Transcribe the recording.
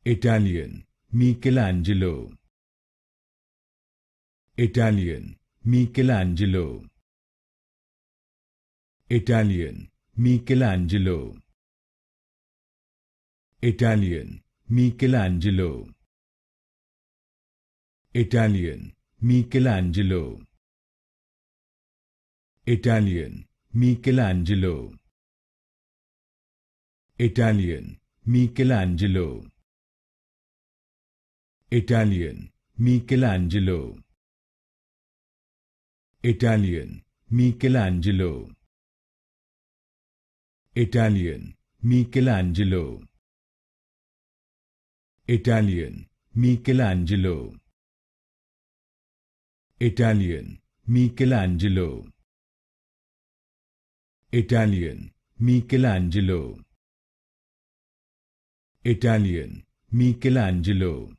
Italian, Michelangelo. Italian, Michelangelo. Italian, Michelangelo. Italian, Michelangelo. Italian, Michelangelo. Italian, Michelangelo. Italian, Michelangelo. Italian, Michelangelo. Italian, Michelangelo. Italian, Michelangelo. Italian, Michelangelo. Italian, Michelangelo. Italian, Michelangelo. Italian, Michelangelo.